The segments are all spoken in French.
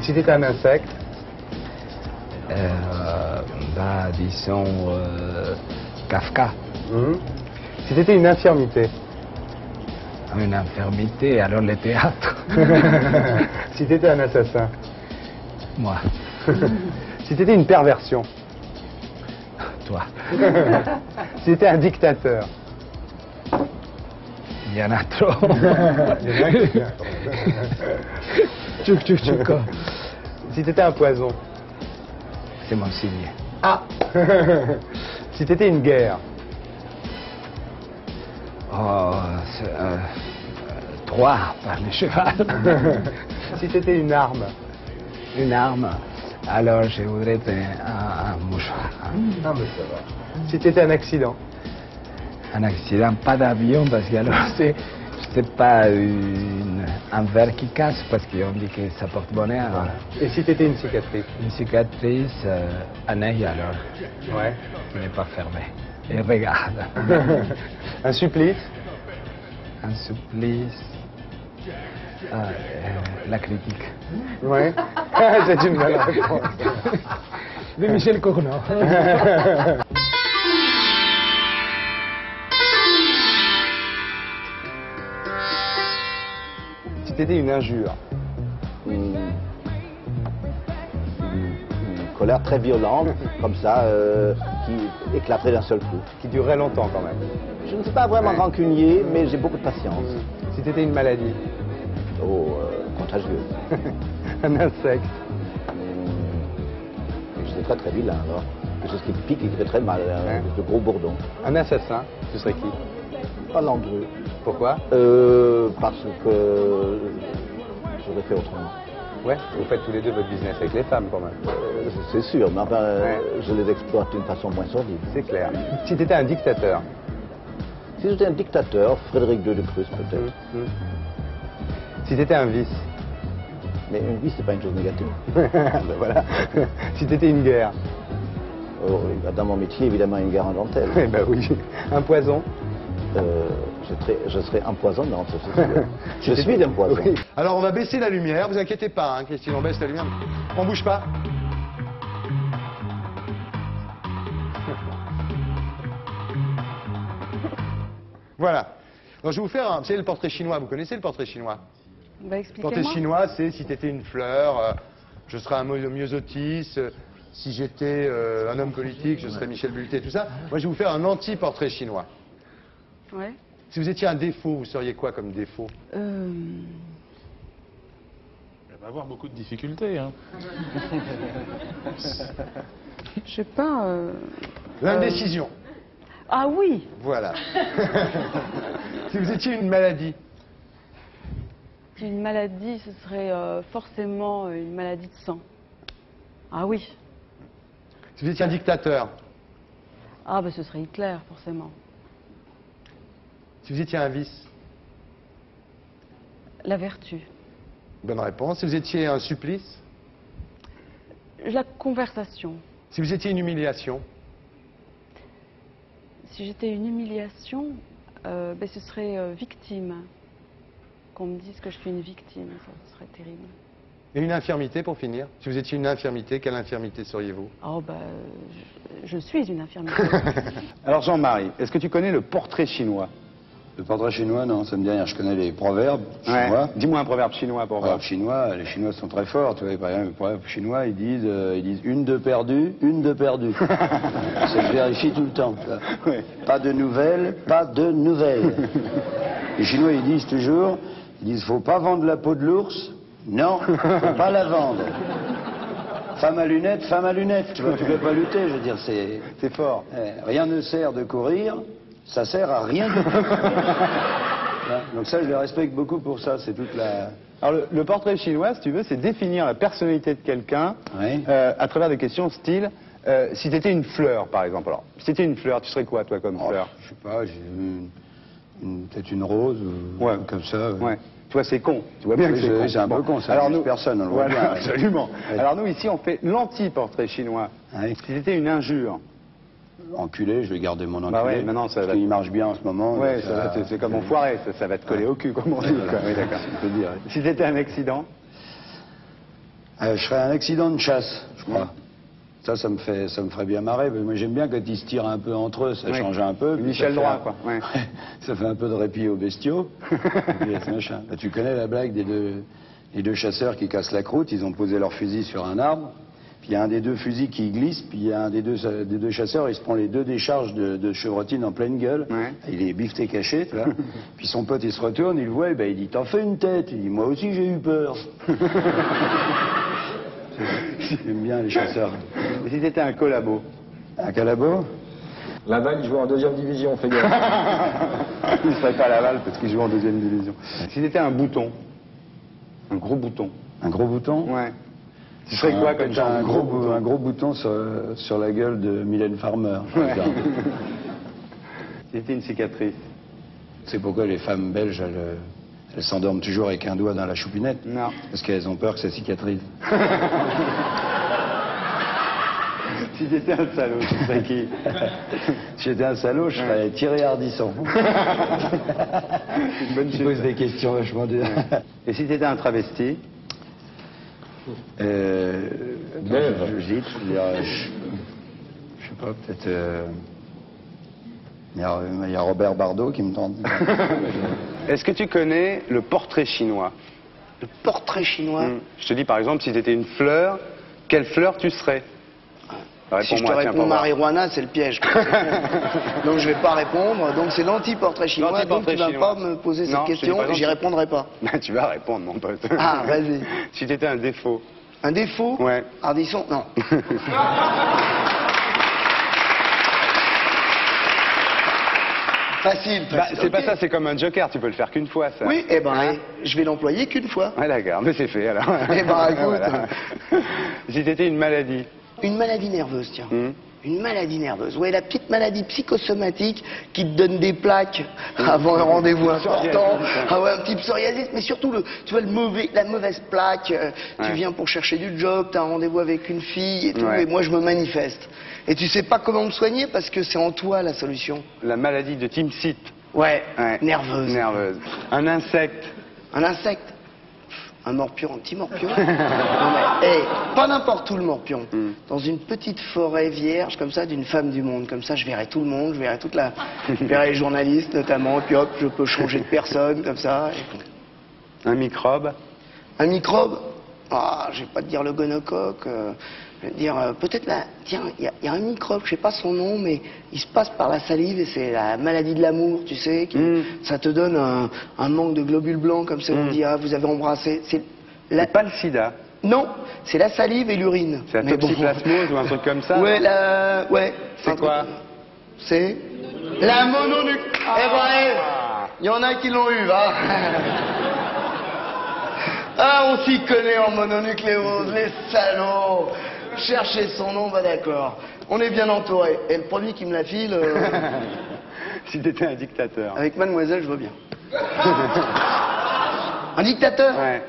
Si t'étais un insecte? Disons Kafka. Si t'étais une infirmité? Une infirmité, alors le théâtre. Si t'étais un assassin? Moi. Si t'étais une perversion? Toi. Si t'étais un dictateur? Il y en a trop. Il y en a qui vient, quand même. Si t'étais un poison? C'est mon signe. Ah. Si t'étais une guerre? Oh, 3 par le cheval. Si t'étais une arme? Une arme, alors je voudrais un mouchoir. Ah, mais ça va. Si t'étais un accident? Un accident, pas d'avion, parce que alors c'est pas un verre qui casse, parce qu'on dit que ça porte bonheur. Voilà. Et si t'étais une cicatrice? Une cicatrice, un œil alors, Ouais. qui n'est pas fermé. Et regarde. Un supplice? Un supplice. La critique. Ouais. C'est une bonne réponse. De Michel Cournot. Si t'étais une injure? Une colère très violente, comme ça, qui éclaterait d'un seul coup. Qui durerait longtemps quand même. Je ne suis pas vraiment rancunier, mais j'ai beaucoup de patience. Si t'étais une maladie? Oh, contagieuse. Un insecte? Je suis très très vilain alors. Quelque chose qui pique et qui fait très mal, de gros bourdons. Un assassin? Ce serait qui? Pas Landru. Pourquoi? Parce que j'aurais fait autrement. Ouais, vous faites tous les deux votre business avec les femmes quand même. C'est sûr, mais enfin, je les exploite d'une façon moins sordide. C'est clair. Si t'étais un dictateur? Si j'étais un dictateur, Frédéric II de Prusse peut-être. Si t'étais un vice? Mais une vie, c'est pas une chose négative. Ben voilà. Si t'étais une guerre? Oh, dans mon métier, évidemment, une guerre en dentelle. Eh ben oui. Un poison? Je serais empoisonnant, ça c'est sûr. Je suis un poison. Oui. Alors on va baisser la lumière, vous inquiétez pas, hein, Christine, on baisse la lumière. On bouge pas. Voilà. Donc je vais vous faire un... C'est le portrait chinois, vous connaissez le portrait chinois? Bah, Le expliquez-moi. portrait chinois, c'est si t'étais une fleur, je serais un myosotis, si j'étais un homme politique, je serais Michel Bulté, tout ça. Moi je vais vous faire un anti-portrait chinois. Ouais. Si vous étiez un défaut, vous seriez quoi comme défaut? Elle va avoir beaucoup de difficultés. Hein. Je sais pas. L'indécision. Ah oui. Voilà. Si vous étiez une maladie? Une maladie, ce serait forcément une maladie de sang. Ah oui. Si vous étiez un dictateur? Ah bah ce serait Hitler, forcément. Si vous étiez un vice? La vertu. Bonne réponse. Si vous étiez un supplice? La conversation. Si vous étiez une humiliation? Si j'étais une humiliation, ben, ce serait victime. Qu'on me dise que je suis une victime, ça serait terrible. Et une infirmité pour finir? Si vous étiez une infirmité, quelle infirmité seriez-vous? Oh bah, je suis une infirmière. Alors Jean-Marie, est-ce que tu connais le portrait chinois? Le portrait chinois, non, ça me dit rien. Je connais les proverbes chinois. Dis-moi un proverbe chinois pour voir. Chinois, les Chinois sont très forts. Tu vois, par exemple, les proverbes chinois, ils disent une de perdue, une de perdue. Ça se vérifie tout le temps. Oui. Pas de nouvelles, pas de nouvelles. Les Chinois, ils disent toujours, faut pas vendre la peau de l'ours. Non, faut pas la vendre. Femme à lunettes, tu vois, tu peux pas lutter, je veux dire, c'est fort. Rien ne sert de courir, ça sert à rien du tout. Donc ça, je les respecte beaucoup pour ça, c'est toute la... Alors le portrait chinois, si tu veux, c'est définir la personnalité de quelqu'un Oui. à travers des questions style, si tu étais une fleur, par exemple. Alors, si tu étais une fleur, tu serais quoi, toi, comme fleur? Je sais pas, j'ai peut-être une rose, ou comme ça. Ouais. Tu vois, c'est con. Tu vois bien que c'est con. C'est un peu con, ça ne personne, on le voit bien. Absolument. Ouais. Alors nous, ici, on fait l'anti-portrait chinois. Oui. Si c'était une injure? enculé, je vais garder mon enculé. Bah ouais, maintenant, ça va- parce qu'il marche bien en ce moment. Ouais, donc c'est comme enfoiré, ça va te coller au cul, comme on dit. Quoi. Oui, d'accord. on peut dire. Si c'était un accident, Je ferais un accident de chasse, je crois. Ça me ferait bien marrer. Parce que moi, j'aime bien quand ils se tirent un peu entre eux, ça Oui. change un peu. puis Michel ça fait Droit, un- quoi. Ouais. Ça fait un peu de répit aux bestiaux. Et puis, ce machin. Bah, tu connais la blague des deux chasseurs qui cassent la croûte, ils ont posé leur fusil sur un arbre. Puis il y a un des deux fusils qui glisse, puis il y a un des deux chasseurs, il se prend les deux décharges de chevrotine en pleine gueule. Ouais. Il est bifté caché, tu vois. Puis son pote, il se retourne, il le voit, et ben, il dit, t'en fais une tête. Il dit, moi aussi j'ai eu peur. J'aime bien les chasseurs. et si c'était un collabo. Un calabo? Laval, il joue en 2e division, fais gaffe. Il ne serait pas à Laval parce qu'il joue en 2e division. Si c'était un bouton, un gros bouton. Un gros bouton? Ouais. Tu serais quoi comme genre un de gros bouton sur la gueule de Mylène Farmer. par exemple. Si c'était une cicatrice. C'est pourquoi les femmes belges, elles s'endorment toujours avec un doigt dans la choupinette. Non. Parce qu'elles ont peur que ça cicatrise. Si c'était un salaud, tu serais qui? Si j'étais un salaud, je serais Thierry Ardisson. C'est une bonne Tu chute. poses des questions vachement dures. Et si t'étais un travesti? J'hésite, je veux dire, je sais pas, peut-être... il y a Robert Bardot qui me tente. Est-ce que tu connais le portrait chinois? Le portrait chinois. Je te dis par exemple, si tu étais une fleur, quelle fleur tu serais? Si je te Réponds-moi, tiens, réponds pour voir. marijuana, c'est le piège. Donc je vais pas répondre. Donc c'est l'anti-portrait chinois. Donc L'anti-portrait tu vas chinois. pas me poser Non, cette je te dis question par et exemple, j'y répondrai pas. Tu vas répondre, mon pote. Ah, vas-y. Si tu étais un défaut. Un défaut? Ouais. Ardisson? Non. Facile. Bah, facile. c'est pas Ok. ça, c'est comme un joker, tu peux le faire qu'une fois, ça. Oui, eh ben, je vais l'employer qu'une fois. Ouais, d'accord, mais c'est fait alors. Eh ben, écoute. Voilà. Si t'étais une maladie. Une maladie nerveuse, tiens. Hmm. Une maladie nerveuse. Ouais, la petite maladie psychosomatique qui te donne des plaques avant un rendez-vous important. Ah ouais, un petit psoriasis, mais surtout tu vois la mauvaise plaque. Tu Ouais. viens pour chercher du job, t'as un rendez-vous avec une fille et tout, Ouais. et moi je me manifeste. Et tu sais pas comment me soigner parce que c'est en toi la solution. La maladie de Timsit. Ouais, Ouais. nerveuse. Nerveuse. Un insecte. Un insecte. Un morpion, un petit morpion. Non mais, hey, pas n'importe où le morpion. Dans une petite forêt vierge, comme ça, d'une femme du monde. Comme ça, je verrai tout le monde, je verrai je verrai les journalistes notamment, et puis hop, je peux changer de personne, comme ça. Un microbe. Un microbe? Ah, je vais pas te dire le gonocoque. Je vais te dire, peut-être là, tiens, il y a un microbe, je sais pas son nom, mais il se passe par la salive et c'est la maladie de l'amour, tu sais. Ça te donne un manque de globules blancs, comme ça, on dit, ah, vous avez embrassé. C'est C'est pas le sida. Non, c'est la salive et l'urine. C'est la Mais bon. toxoplasmose ou un truc comme ça. Ouais, ouais. C'est un quoi? truc- C'est la mononucléose. Eh ben, il y en a qui l'ont eu, va. Ah, on s'y connaît en mononucléose, les salauds. Cherchez son nom, bah d'accord. On est bien entouré. Et le premier qui me la file, Si t'étais un dictateur. avec mademoiselle, je veux bien. Un dictateur? Ouais.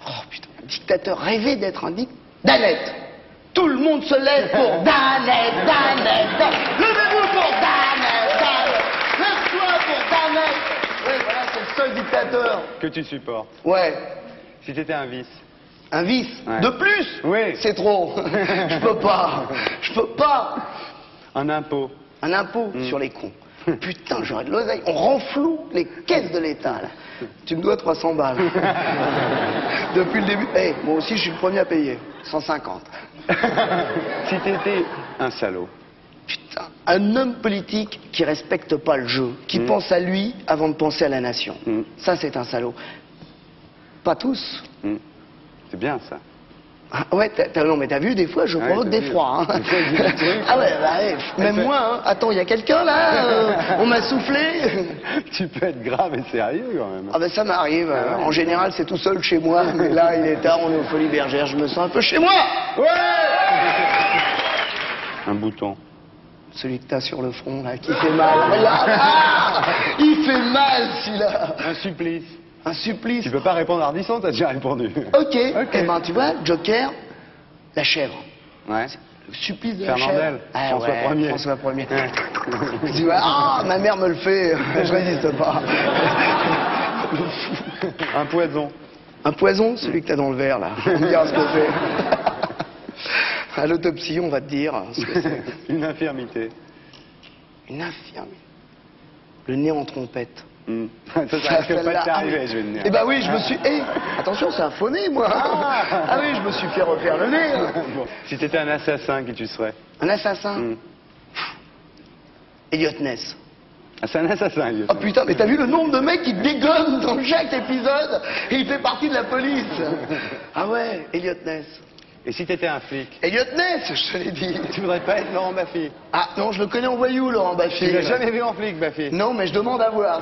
Oh putain, un dictateur, rêver d'être un dictateur. Danette. Tout le monde se lève pour Danette, Danette, Danette. Levez-vous pour Danette, Danette. Lève-toi pour Danette. Oui, voilà, c'est le seul dictateur. Que tu supportes. Ouais. Si t'étais un vice. Un vice. Ouais. De plus? Oui. C'est trop. Je peux pas. Je peux pas. Un impôt. Un impôt sur les cons. Putain, j'aurais de l'oseille. On renfloue les caisses de l'État, là. Tu me dois 300 balles. Depuis le début. Eh, moi aussi, je suis le premier à payer. 150. Si t'étais un salaud. Putain, un homme politique qui respecte pas le jeu, qui pense à lui avant de penser à la nation. Ça, c'est un salaud. Pas tous. C'est bien ça. Ah ouais, non, mais t'as vu, des fois, je Ouais, provoque t'as des vu. froids. Hein. Des fois, il dit des trucs. Ah ouais, bah, ouais, même moi, hein. Attends, il y a quelqu'un là on m'a soufflé. Tu peux être grave et sérieux quand même. Ah ben ça m'arrive. En général, c'est tout seul chez moi. Mais là, il est tard, on est aux Folies Bergères. Je me sens un peu chez moi. Un bouton. Celui que t'as sur le front, là, qui fait mal. Regarde. Ah, il fait mal, celui-là. Un supplice. Un supplice. Tu peux pas répondre Ardisson, t'as déjà répondu. Ok. Eh ben, tu vois, Joker, la chèvre. Ouais. Le supplice de la Fernandel, chèvre. Ah, François ouais, Ier. François Ier. Tu vois, ah, ma mère me le fait, je résiste pas. Un poison. Un poison, celui que t'as dans le verre, là. On me dira ce que c'est. À l'autopsie, on va te dire ce que c'est. Une infirmité. Une infirmière. Le nez en trompette. Ça risque pas de t'arriver, je vais te dire. Eh ben oui, je me suis... Eh, attention, c'est un faux nez, moi. Ah oui, je me suis fait refaire le nez. Bon. Si t'étais un assassin, qui tu serais? Un assassin. Elliot Ness. Ah, c'est un assassin, Elliot. Oh putain, mais t'as vu le nombre de mecs qui dégomment dans chaque épisode et il fait partie de la police. Ah ouais, Elliot Ness. Et si t'étais un flic? Elliot Ness, je te l'ai dit. Tu voudrais pas être Laurent Baffy? Ah non, je le connais en voyou, Laurent Baffy. Tu l'as jamais vu en flic, Baffy? Non, mais je demande à voir.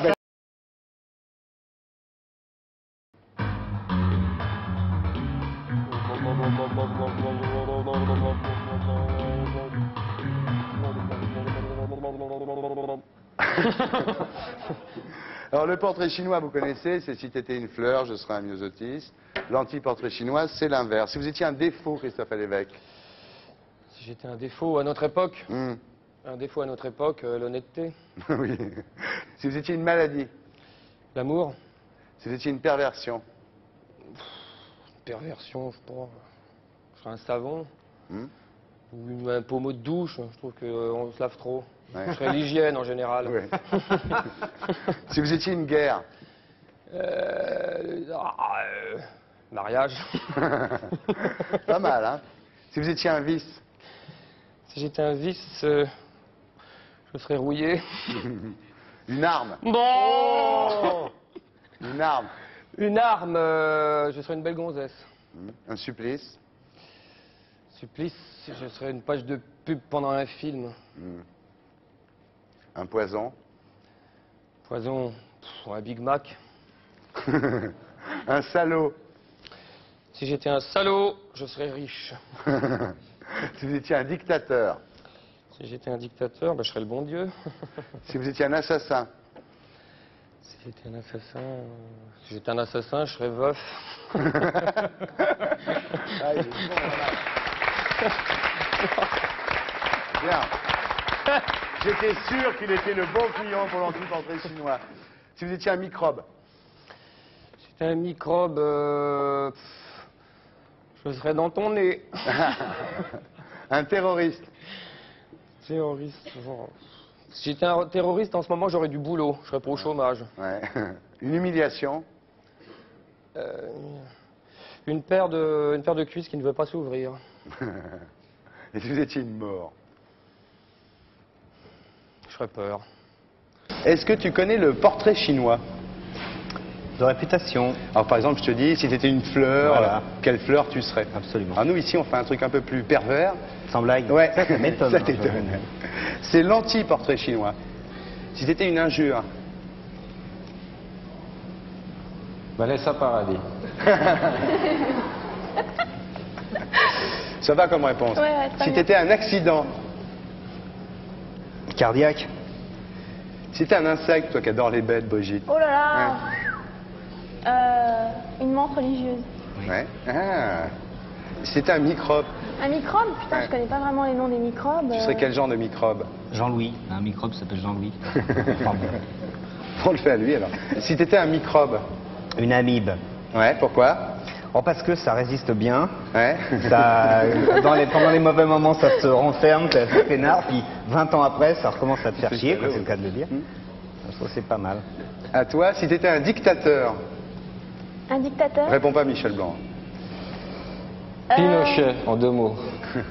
Alors le portrait chinois, vous connaissez, c'est si t'étais une fleur, je serais un myosotis. L'anti-portrait chinois, c'est l'inverse. Si vous étiez un défaut, Christophe Lévesque. Si j'étais un défaut à notre époque, l'honnêteté, Oui. Si vous étiez une maladie. l'amour, Si vous étiez une perversion. perversion, je crois. Je serais un savon ou un pommeau de douche. Je trouve qu'on se lave trop. Ouais. Je serais l'hygiène en général. Oui. Si vous étiez une guerre. Mariage. Pas mal, hein. Si vous étiez un vice. Si j'étais un vice, je serais rouillé. Une arme. Bon. Une arme. Une arme, je serais une belle gonzesse. Un supplice. Supplice, je serais une page de pub pendant un film. Un poison. Poison, un Big Mac. Un salaud. Si j'étais un salaud, je serais riche. Si vous étiez un dictateur. Si j'étais un dictateur, je serais le bon Dieu. Si vous étiez un assassin. Si j'étais un assassin, si j'étais un assassin, je serais veuf. Bien. J'étais sûr qu'il était le bon client pour l'anti-portrait chinois. Si vous étiez un microbe. Si j'étais un microbe, je serais dans ton nez. Un terroriste. Terroriste. Si j'étais un terroriste, en ce moment, j'aurais du boulot. Je serais pas au chômage. Ouais. Une humiliation. Une paire de cuisses qui ne veut pas s'ouvrir. Et si vous étiez une mort. Je ferais peur. Est-ce que tu connais le portrait chinois? De réputation. Alors par exemple, je te dis, si tu étais une fleur, Voilà. quelle fleur tu serais? Absolument. Alors nous ici, on fait un truc un peu plus pervers. Sans blague. Ouais, Ça m'étonne. ça t'étonne. C'est l'anti-portrait chinois. Si tu étais une injure. Vanessa Paradis. Ça va comme réponse. Ouais, très Si bien. tu étais un accident. Cardiaque. Si t'es un insecte, toi qui adore les bêtes, Brigitte. Oh là là. Une menthe religieuse. Ouais. Ah. Si t'étais un microbe, Un microbe? Putain, Ouais. je connais pas vraiment les noms des microbes. tu serais quel genre de microbe? Jean-Louis, un microbe s'appelle Jean-Louis. On le fait à lui alors. Si t'étais un microbe. Une amibe. Ouais, pourquoi? Oh, parce que ça résiste bien. Ouais. Ça, pendant les mauvais moments, ça se renferme, ça se peinard, puis 20 ans après, ça recommence à te faire C'est chier, salaud. quoi, c'est le cas de le dire. Je trouve que c'est pas mal. À toi, si t'étais un dictateur. Un dictateur? Réponds pas Michel Blanc. Pinochet, en 2 mots. Qu'est-ce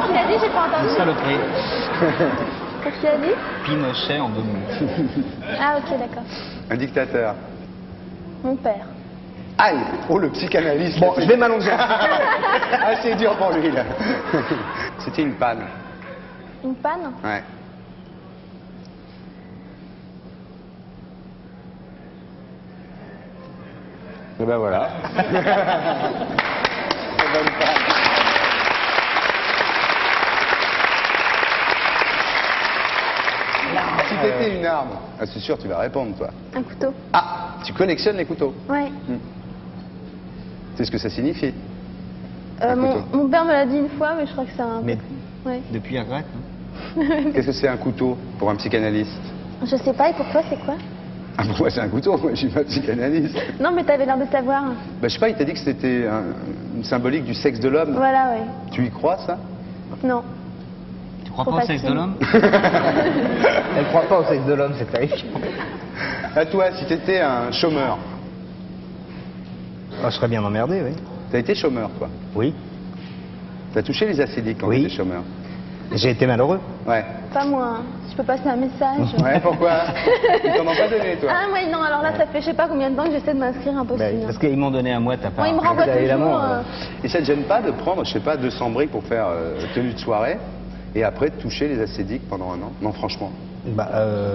qu'il a dit? J'ai pas entendu. Saloperie. Qu'est-ce qu'il a dit? Pinochet en 2 mots. Ah, ok, d'accord. Un dictateur. Mon père. Aïe! Oh, le psychanalyste. Bon, je vais m'allonger. Ah, c'est dur pour lui, là. C'était une panne. Une panne? Ouais. Et ben voilà. Si t'étais une arme. Ah, c'est sûr, tu vas répondre, toi. Un couteau? Ah! Tu collectionnes les couteaux. Ouais. C'est ce que ça signifie. Mon père me l'a dit une fois, mais je crois que c'est un... Mais Ouais. depuis, il regrette. Qu'est-ce que c'est un couteau pour un psychanalyste? Je sais pas, et pour toi, c'est quoi? Ah, pour moi, c'est un couteau, moi, je suis pas psychanalyste. Non, mais t'avais l'air de savoir. Bah, je sais pas, il t'a dit que c'était une symbolique du sexe de l'homme. Voilà, ouais. Tu y crois, ça? Non. Tu crois Trop pas au sexe de facile. l'homme? Elle croit pas au sexe de l'homme, c'est terrifiant. À toi, si t'étais un chômeur, Oh, je serais bien emmerdé, oui. t'as été chômeur, toi? Oui. T'as touché les acédiques quand Oui. t'étais chômeur? J'ai été malheureux. Ouais. Pas moi. Hein. Je peux passer un message. Ouais, pourquoi? Ils t'en ont pas donné, toi? Ah, moi, non, alors là, ça fait je sais pas combien de temps que j'essaie de m'inscrire, impossible. Parce qu'ils m'ont donné à moi, t'as pas. Moi, ils me renvoient évidemment, toujours. Et ça te gêne pas de prendre, je sais pas, 200 briques pour faire tenue de soirée et après de toucher les acédiques pendant un an? Non, franchement.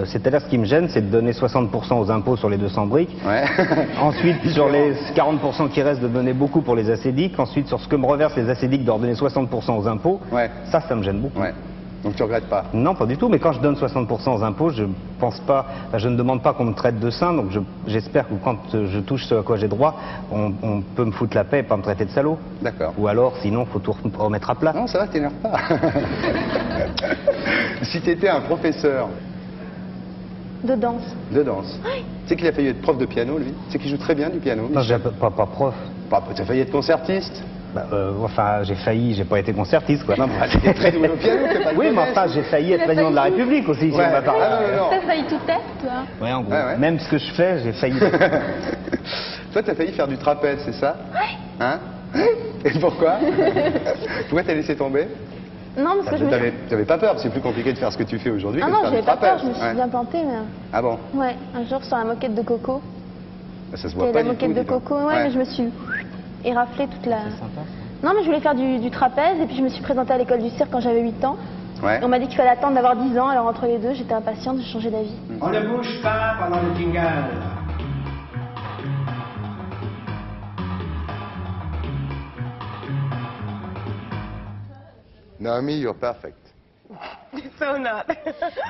C'est-à-dire, ce qui me gêne, c'est de donner 60% aux impôts sur les 200 briques. Ouais. Ensuite, sur les 40% qui restent, de donner beaucoup pour les acédiques. Ensuite, sur ce que me reversent les acédiques, de redonner 60% aux impôts. Ouais. Ça me gêne beaucoup. Ouais. Donc tu regrettes pas? Non, pas du tout. Mais quand je donne 60% aux impôts, je pense pas, je ne demande pas qu'on me traite de saint. Donc j'espère que quand je touche ce à quoi j'ai droit, on peut me foutre la paix et pas me traiter de salaud. D'accord. Ou alors, sinon, faut tout remettre à plat. Non, ça va, t'énerve pas. Si t'étais un professeur De danse. de danse, tu sais qu'il a failli être prof de piano, lui? Tu sais qu'il joue très bien du piano? Non, j'ai pas prof. T'as failli être concertiste? Enfin, j'ai failli, j'ai pas été concertiste, quoi. Non, mais t'es très doué au piano, t'es pas le Oui, mais connaître. enfin, j'ai failli être président de la République aussi, si Ouais. on va parler. Ah, non. T'as failli tout être, toi. Ouais, en gros. Ouais, ouais. Même ce que je fais, j'ai failli. Toi, t'as failli faire du trapèze, c'est ça? Hein? Et pourquoi? Pourquoi t'as laissé tomber? Non, parce que je me suis... T'avais pas peur, c'est plus compliqué de faire ce que tu fais aujourd'hui Ah que de non, faire j'avais du pas peur, trapèze. je me suis Ouais. bien plantée, mais... Ah bon? Ouais, un jour sur la moquette de Coco. Ça se Il y voit avait pas la du moquette tout, de dis donc. Coco, ouais, mais je me suis éraflée toute la... Non, mais je voulais faire du trapèze, et puis je me suis présentée à l'école du cirque quand j'avais 8 ans. Ouais. Et on m'a dit qu'il fallait attendre d'avoir 10 ans, alors entre les deux, j'étais impatiente de changer d'avis. On ne bouge pas pendant le jingle. Naomi, you're perfect. So not.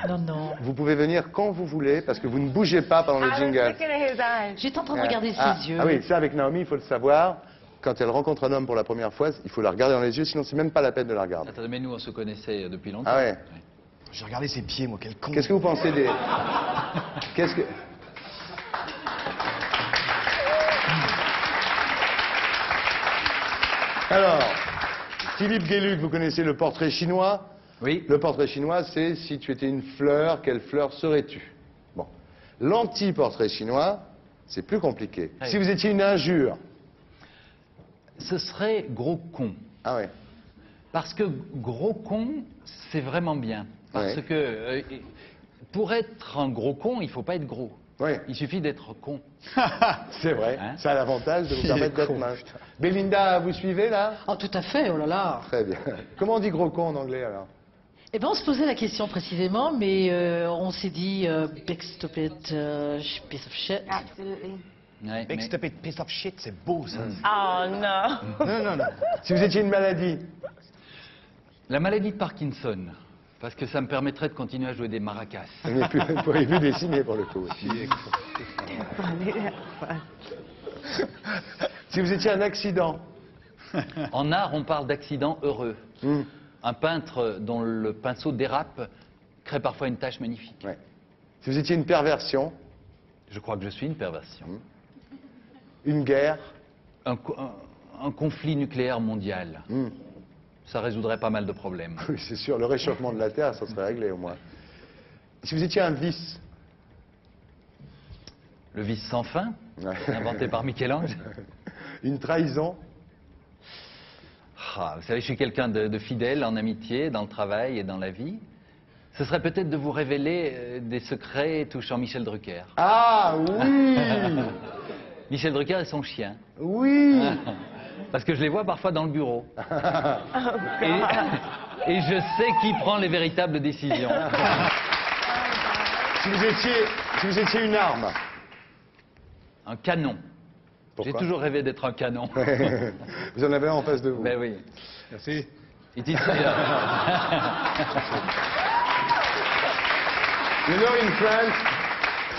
Non, non. Vous pouvez venir quand vous voulez parce que vous ne bougez pas pendant le I was jingle. looking at his eyes. J'étais en train de regarder ses yeux. Ah oui, ça avec Naomi, il faut le savoir. Quand elle rencontre un homme pour la première fois, il faut la regarder dans les yeux, sinon c'est même pas la peine de la regarder. Attends, mais nous, on se connaissait depuis longtemps. Ah ouais. J'ai regardé ses pieds, moi, quel con. Qu'est-ce que vous pensez des... Qu'est-ce que... Alors, Philippe Gueluc, vous connaissez le portrait chinois? Oui. Le portrait chinois, c'est si tu étais une fleur, quelle fleur serais-tu? Bon. L'anti-portrait chinois, c'est plus compliqué. Oui. Si vous étiez une injure. Ce serait gros con. Ah ouais. Parce que gros con, c'est vraiment bien. Parce Ouais. que pour être un gros con, il faut pas être gros. Oui. Il suffit d'être con. C'est vrai. Hein? Ça a l'avantage de vous Il permettre est d'être con, mince. putain. Belinda, vous suivez là? Oh, tout à fait, oh là là. Très bien. Comment on dit gros con en anglais alors? Eh bien, on se posait la question précisément, mais on s'est dit big stupid piece of shit. Absolutely. Ouais, Big mais- stupid piece of shit, c'est beau, ça. Oh no. Non. Si vous étiez une maladie. La maladie de Parkinson. Parce que ça me permettrait de continuer à jouer des maracas. Vous pourriez plus dessiner pour le coup. Si vous étiez un accident. En art, on parle d'accident heureux. Un peintre dont le pinceau dérape crée parfois une tâche magnifique. Ouais. Si vous étiez une perversion. Je crois que je suis une perversion. Une guerre. Un conflit nucléaire mondial. Ça résoudrait pas mal de problèmes. Oui, c'est sûr, le réchauffement de la Terre, ça serait réglé au moins. Si vous étiez un vice. Le vice sans fin, Ouais. inventé par Michel-Ange. Une trahison. Ah, vous savez, je suis quelqu'un de fidèle en amitié, dans le travail et dans la vie. Ce serait peut-être de vous révéler des secrets touchant Michel Drucker. Ah oui. Michel Drucker et son chien. Oui. Parce que je les vois parfois dans le bureau. Et je sais qui prend les véritables décisions. Si vous étiez une arme. Un canon. J'ai Pourquoi? toujours rêvé d'être un canon. Vous en avez un en face de vous. Ben oui. Merci. It is You know, in France,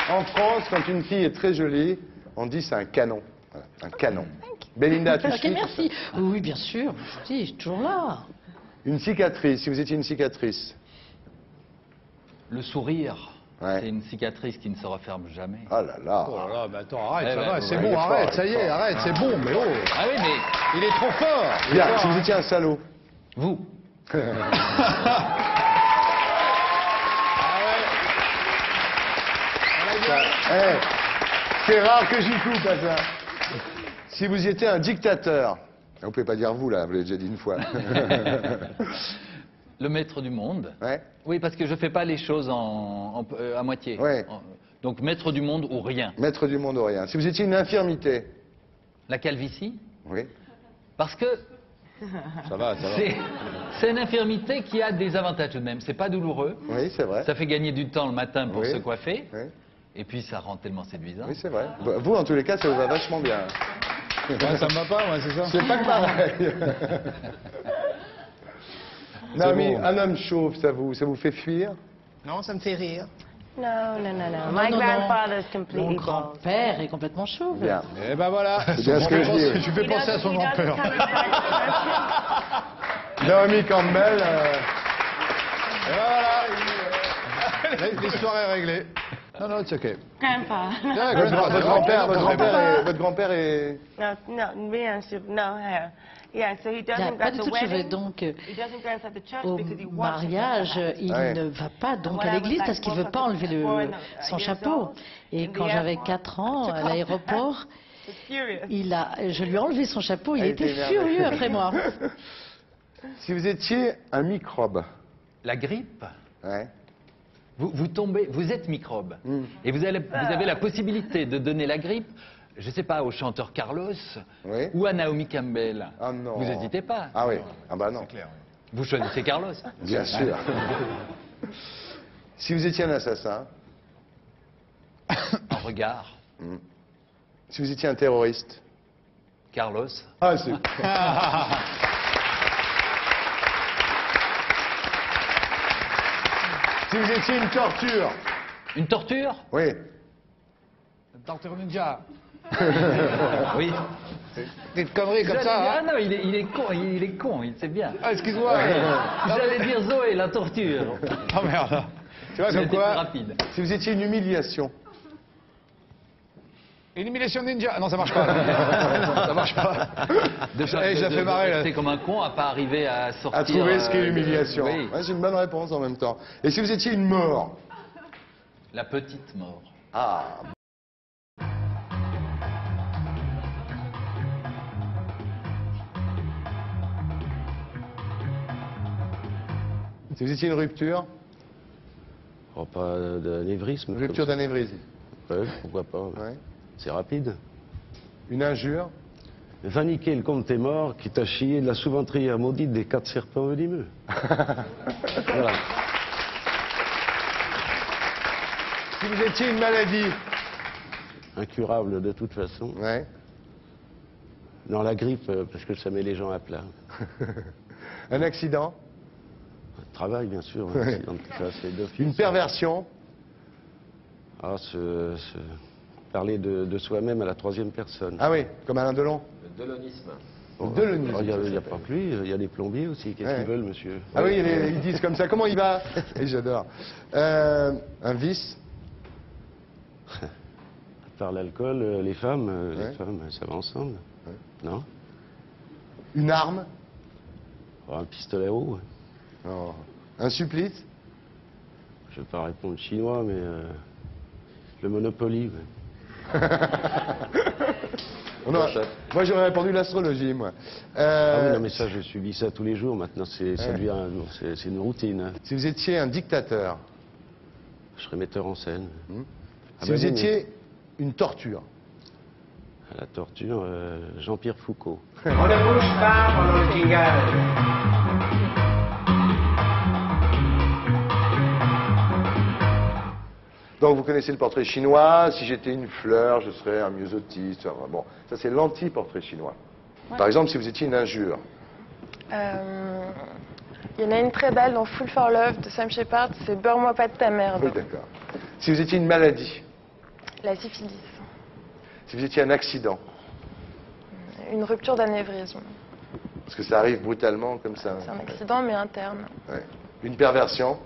en France, quand une fille est très jolie, on dit c'est un canon. Voilà, un canon. Belinda, tu Ok, suis merci. Oui, bien sûr. Si, je suis toujours là. Une cicatrice, si vous étiez une cicatrice. Le sourire, c'est une cicatrice qui ne se referme jamais. Oh là là. Oh là là, mais attends, arrête, Eh ça ben, va, c'est ouais, bon, il est arrête, fort, ça y est, arrête, c'est bon, mais oh. Ah oui, mais Il est trop fort. Il est Bien, fort, si vous hein. étiez un salaud. vous, Eh, c'est rare que j'y coupe à ça. Si vous étiez un dictateur. Vous ne pouvez pas dire vous, là, vous l'avez déjà dit une fois. le maître du monde. Ouais. Oui, parce que je fais pas les choses à moitié. Ouais. Donc maître du monde ou rien. Maître du monde ou rien. Si vous étiez une infirmité. La calvitie. Oui. Parce que Ça va, ça va. c'est une infirmité qui a des avantages tout de même. C'est pas douloureux. Oui, c'est vrai. Ça fait gagner du temps le matin pour Oui. se coiffer. Oui, Et puis ça rend tellement séduisant. oui c'est vrai. Vous, en tous les cas, ça vous va vachement bien. Ouais, ça me va pas, moi, c'est ça. C'est pas que pareil. Non, mais bon. un homme chauve, ça vous fait fuir? Non, ça me fait rire. No, no, no, no. Non, My non, grandfather's Mon completely bald. grand-père est complètement chauve. Bien. Eh ben voilà. C'est bien ce que je dis. Tu fais penser à son grand-père. Naomi Campbell. Et voilà. L'histoire est réglée. Non, non, c'est ok. Grandpa. Yeah, Votre grand-père est... No, no, bien sûr, no hair. Yeah, so he Il n'a doesn't pas go du to tout de cheveux, wedding. donc He doesn't dance at the church au because he worships mariage, at the il Ouais. ne va pas donc When à I was l'église like parce qu'il ne veut 4 pas enlever son years chapeau. old, Et in quand the j'avais airport, 4 ans, à l'aéroport, He's furious. je lui ai enlevé son chapeau, il Elle était était énervée. furieux après moi. Si vous étiez un microbe. La grippe. Ouais. Vous tombez, vous êtes microbe. Et vous avez la possibilité de donner la grippe, je ne sais pas, au chanteur Carlos Oui. ou à Naomi Campbell. Ah non. Vous n'hésitez pas. Ah oui. Ah bah non. Vous choisissez Carlos. Bien sûr. Si vous étiez un assassin. Un regard. Si vous étiez un terroriste. Carlos. Ah, c'est... Si vous étiez une torture. Une torture? Oui. Torture ninja. Oui. Des conneries comme ça, Ah hein. non, il est con, il sait bien. Ah, excuse-moi. J'allais dire Zoé, la torture. Oh merde. Tu vois, C'était comme plus quoi. rapide. Si vous étiez une humiliation. Une humiliation ninja. Non, ça marche pas. Ça marche pas. Eh, je la fais marrer, là. C'est comme un con à pas arriver à sortir. À trouver ce qu'est l'humiliation. Oui. Ouais, c'est une bonne réponse en même temps. Et si vous étiez une mort. La petite mort. Ah. Si vous étiez une rupture. Oh, pas d'anévrisme. Rupture d'anévrisme. Ouais, pourquoi pas. Ouais. C'est rapide. Une injure. Va niquer le compte est mort qui t'a chié de la sous-ventrière maudite des 4 serpents venimeux. Voilà. Si vous étiez une maladie. Incurable de toute façon. Ouais. Non, la grippe, parce que ça met les gens à plat. Un accident. Travail, bien sûr. Ouais. Accident de tout ça, c'est d'office. Une perversion. Ah, parler de soi-même à la 3e personne. Ah oui, comme Alain Delon. Le dolonisme. Oh, Dolonisme, Il n'y ça a pas que lui, il y a les plombiers aussi. Qu'est-ce Ouais. qu'ils veulent, monsieur? Ah oui, ils disent comme ça. Comment il va? Et j'adore. Un vice. À part l'alcool, les femmes, Ouais. ça va ensemble. Ouais. Non? Une arme. Oh, un pistolet haut. Oh. Un supplice. Je ne vais pas répondre chinois, mais le Monopoly. Ouais. Moi, j'aurais répondu l'astrologie, moi. Ah oui, non, mais ça, je subis ça tous les jours. Maintenant, ça devient c'est une routine. Hein. Si vous étiez un dictateur. Je serais metteur en scène. Ah Si bah vous oui, étiez une torture. À la torture, Jean-Pierre Foucault. On ne bouge pas pendant le jingle. Donc vous connaissez le portrait chinois. Si j'étais une fleur, je serais un myosotis. Enfin, bon, ça c'est l'anti-portrait chinois. Ouais. Par exemple, si vous étiez une injure. Il y en a une très belle dans Full for Love de Sam Shepard, c'est Beurre-moi pas de ta merde. Oui, d'accord. Si vous étiez une maladie. La syphilis. Si vous étiez un accident. Une rupture d'anévrisme. Parce que ça arrive brutalement comme ça. C'est un accident, mais interne. Ouais. Une perversion.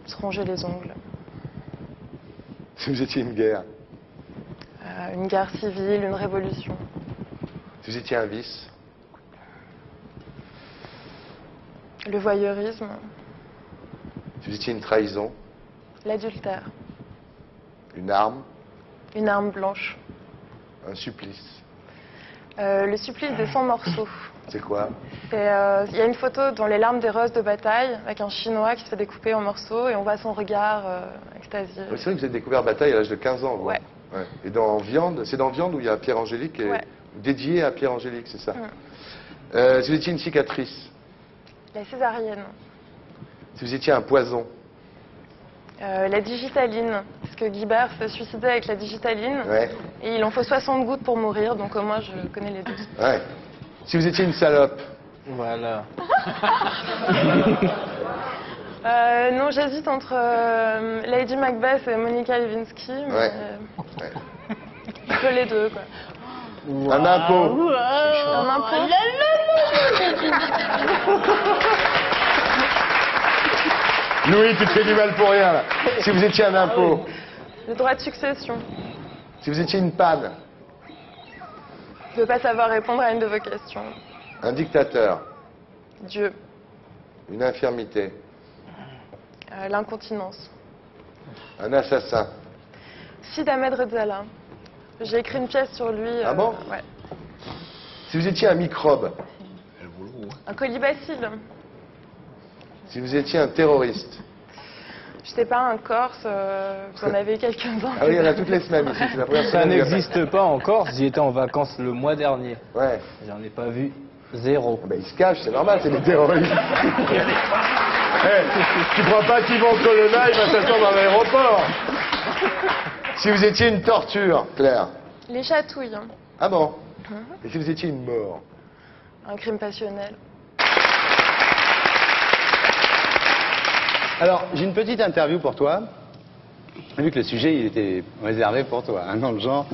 Se ronger les ongles. Si vous étiez une guerre. Une guerre civile, une révolution. Si vous étiez un vice. Le voyeurisme. Si vous étiez une trahison. L'adultère. Une arme. Une arme blanche. Un supplice. Le supplice des 100 morceaux. C'est quoi? Il y a une photo dans Les larmes des roses de bataille avec un Chinois qui se fait découper en morceaux et on voit son regard extasié. Ouais, c'est vrai que vous avez découvert Bataille à l'âge de 15 ans. Vous. Ouais. Ouais. Et dans Viande, c'est dans Viande où il y a Pierre-Angélique, dédié à Pierre-Angélique, c'est ça? Si vous étiez une cicatrice. La césarienne. Si vous étiez un poison. La digitaline, parce que Guibert s'est suicidé avec la digitaline, et il en faut 60 gouttes pour mourir, donc au moins je connais les deux. Ouais. Si vous étiez une salope. Voilà. Non, j'hésite entre Lady Macbeth et Monica Lewinsky, mais un peu les deux, quoi. Wow. Un impôt. Un impôt. Louis, tu te fais du mal pour rien, là. Si vous étiez un impôt. Le droit de succession. Si vous étiez une panne. Je ne veux pas savoir répondre à une de vos questions. Un dictateur. Dieu. Une infirmité. L'incontinence. Un assassin. Sid Ahmed Rezala. J'ai écrit une pièce sur lui. Ah bon? Ouais. Si vous étiez un microbe. Un colibacille. Si vous étiez un terroriste. Je n'étais pas un Corse, vous en avez quelques-uns. Ah oui, il y en a toutes les semaines ici. C'est la première Ça semaine. n'existe pas en Corse, j'y étais en vacances le mois dernier. Ouais. J'en ai pas vu zéro. Ben, ils se cachent, c'est normal, c'est des terroristes. Hey, tu crois pas qu'Yvan Colonna, il va s'attendre dans l'aéroport? Si vous étiez une torture, Claire. Les chatouilles. Ah bon? Et si vous étiez une mort? Un crime passionnel. Alors, j'ai une petite interview pour toi. Vu que le sujet, il était réservé pour toi, hein, dans le genre.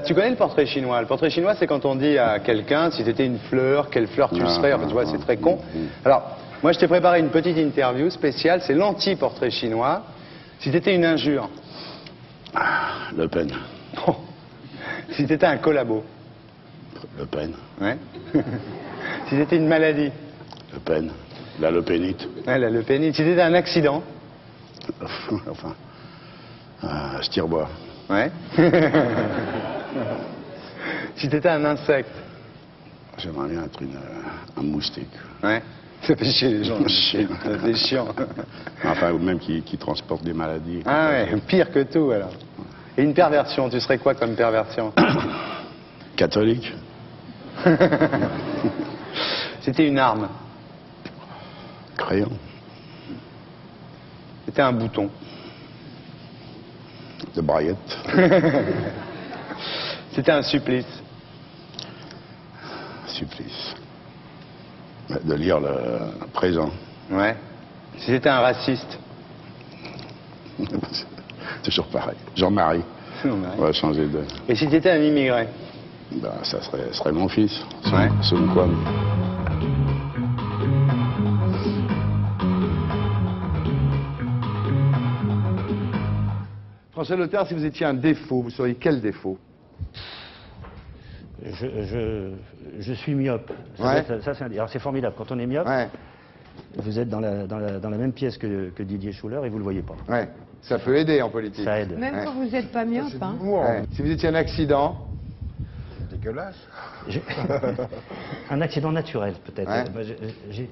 Tu connais le portrait chinois? Le portrait chinois, c'est quand on dit à quelqu'un, si tu étais une fleur, quelle fleur tu serais. Enfin, tu vois, c'est très con. Alors, moi, je t'ai préparé une petite interview spéciale. C'est l'anti-portrait chinois. Si tu étais une injure. Le Pen. Oh. Si tu étais un collabo. Le Pen. Ouais. Si tu étais une maladie. Le Pen. La lepénite. Ouais, la lepénite. Si tu étais un accident. Enfin. Stirbois. Ouais. Si tu étais un insecte. J'aimerais bien être un moustique. Ouais. Ça fait chier les gens. C'est chiant. Enfin, ou même qui transporte des maladies. Ah ouais, pire que tout alors. Et une perversion, tu serais quoi comme perversion? Catholique. C'était une arme. Crayon. C'était un bouton. De braguette. C'était un supplice. Supplice. De lire le présent. Ouais. Si c'était un raciste. Toujours pareil. Jean-Marie. On va changer de... Et si t'étais un immigré? Ben, ça serait mon fils. Ouais. Son Kwame. François Lothaire, si vous étiez un défaut, vous seriez quel défaut? Je suis myope. Ouais. Alors c'est formidable. Quand on est myope, ouais. Vous êtes dans la même pièce que Didier Schuller et vous ne le voyez pas. Ouais. Ça peut aider en politique. Ça aide. Même quand vous n'êtes pas myope. Hein. Ouais. Si vous étiez un accident. Dégueulasse. Un accident naturel, peut-être. Ouais.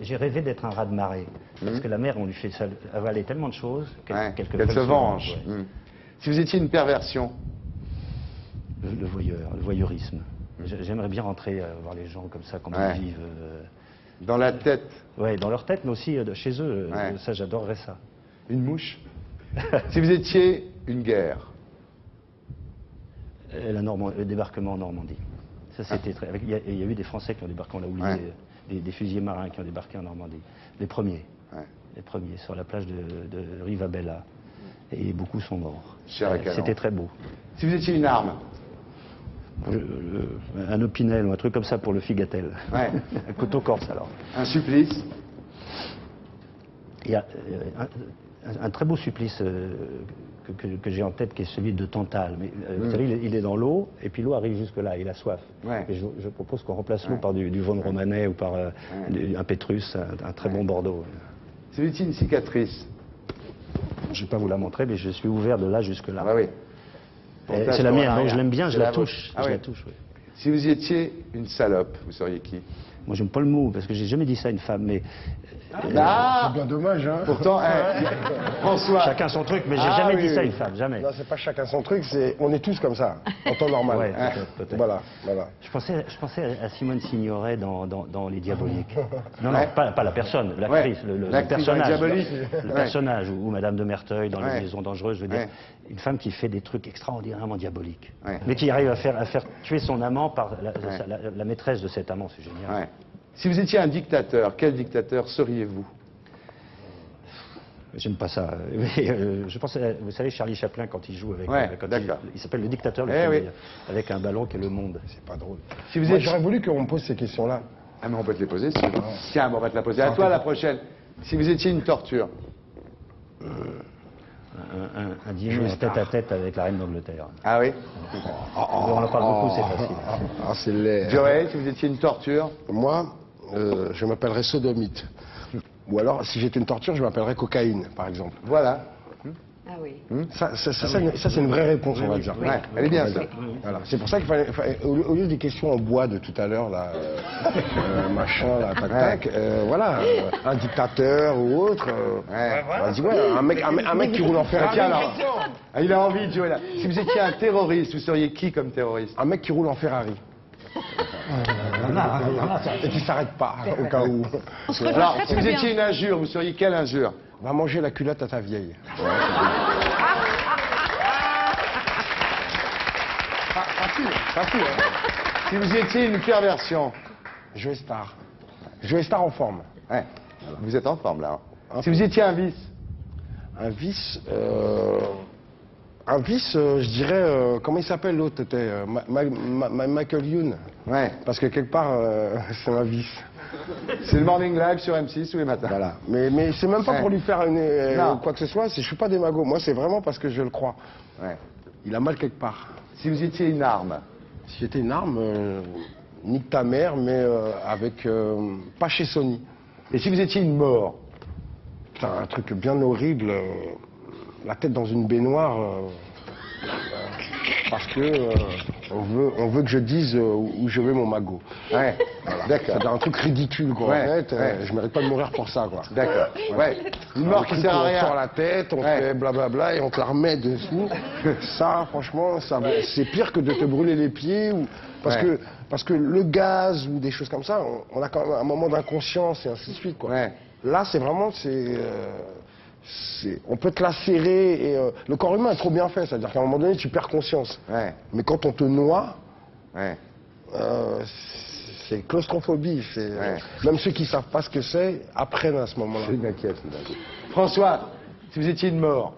J'ai rêvé d'être un rat de marée. Parce que la mer, on lui fait avaler tellement de choses qu'elle se venge. Ouais. Si vous étiez une perversion. Le voyeurisme. J'aimerais bien rentrer voir les gens comme ça, comment ils vivent. Dans la tête. Oui, dans leur tête, mais aussi chez eux. Ça, j'adorerais ça. Une mouche. Si vous étiez une guerre. Le débarquement en Normandie. Ça, c'était très... Il y a eu des Français qui ont débarqué, on l'a oublié, des fusiliers marins qui ont débarqué en Normandie. Les premiers. Les premiers, sur la plage de Rivabella. Et beaucoup sont morts. C'était très beau. Si vous étiez une arme. Un opinel ou un truc comme ça pour le figatel. Ouais. Un couteau corse alors. Un supplice. Il y a un très beau supplice que j'ai en tête qui est celui de Tantale. Mais, vous savez, il est dans l'eau et puis l'eau arrive jusque là, il a soif. Ouais. Et je propose qu'on remplace l'eau par du Vosne romanais ou par un Pétrus, un très bon Bordeaux. C'est une cicatrice. Je ne vais pas vous la montrer, mais je suis ouvert de là jusque là. Ah oui. C'est la mienne, donc je l'aime bien, je la touche. Ah je oui. la touche, oui. Si vous étiez une salope, vous seriez qui? Moi, j'aime pas le mot, parce que j'ai jamais dit ça à une femme, mais... C'est bien dommage, hein. Pourtant, François... Chacun son truc, mais j'ai jamais dit ça à une femme, jamais. Non, c'est pas chacun son truc, on est tous comme ça, en temps normal. Ouais, peut-être. Voilà. Je pensais à Simone Signoret dans Les Diaboliques. Non, pas la personne, l'actrice, le personnage. Le personnage, ou Madame de Merteuil dans Les Maisons Dangereuses, je veux dire. Une femme qui fait des trucs extraordinairement diaboliques. Mais qui arrive à faire tuer son amant par la maîtresse de cet amant, c'est génial. Ouais. Si vous étiez un dictateur, quel dictateur seriez-vous? J'aime pas ça. Je pense, vous savez, Charlie Chaplin, quand il joue avec... il s'appelle le dictateur, avec un ballon qui est le monde. C'est pas drôle. Si vous J'aurais voulu qu'on me pose ces questions-là. Ah, mais on peut te les poser, si tu veux. Tiens, on va te la poser à toi, la prochaine. Si vous étiez une torture? Un dîner tête-à-tête avec la reine d'Angleterre. Ah oui? On en parle beaucoup, c'est facile. Ah, c'est laid. Joël, si vous étiez une torture? Moi, je m'appellerais sodomite. Ou alors, si j'étais une torture, je m'appellerais cocaïne, par exemple. Voilà. Ah oui. Ça c'est une vraie réponse, on va dire. Ouais, elle est bien, ça. Voilà. C'est pour ça qu'il fallait, au lieu des questions en bois de tout à l'heure, là, machin, là, tac, voilà, un dictateur ou autre. On va dire, un mec qui roule en Ferrari. Il a envie, Joël. Si vous étiez un terroriste, vous seriez qui comme terroriste? Un mec qui roule en Ferrari. Et qui s'arrête pas, au cas où. Alors, si vous étiez une injure, vous seriez quelle injure? Va manger la culotte à ta vieille. Facile. Si vous étiez une perversion? Joe Star. Joe Star en forme. Ouais. Vous êtes en forme, là. Si vous étiez un vice? Un vice, je dirais, comment il s'appelle l'autre? Michael Youn. Ouais. Parce que quelque part, c'est un vice. C'est le Morning Live sur M6 tous les matins. Voilà. Mais c'est même pas pour lui faire quoi que ce soit, je suis pas démago. Moi, c'est vraiment parce que je le crois. Ouais. Il a mal quelque part. Si vous étiez une arme? Si j'étais une arme, nique ta mère, mais avec... pas chez Sony. Et si vous étiez une mort? Putain, un truc bien horrible, la tête dans une baignoire, parce que on veut que je dise où je vais mon magot. Ouais, voilà. D'accord. C'est un truc ridicule, quoi. En fait, je mérite pas de mourir pour ça, quoi. D'accord. Ouais. Une mort qui sert à rien. On sort la tête, on fait blablabla et on te la remet dessous. Ça, franchement, c'est pire que de te brûler les pieds ou parce que le gaz ou des choses comme ça, on a quand même un moment d'inconscience et ainsi de suite, quoi. Ouais. Là, c'est vraiment, on peut te lacérer et le corps humain est trop bien fait, c'est-à-dire qu'à un moment donné, tu perds conscience. Ouais. Mais quand on te noie, c'est claustrophobie. Même ceux qui savent pas ce que c'est apprennent à ce moment-là. C'est une inquiète. François, si vous étiez une mort?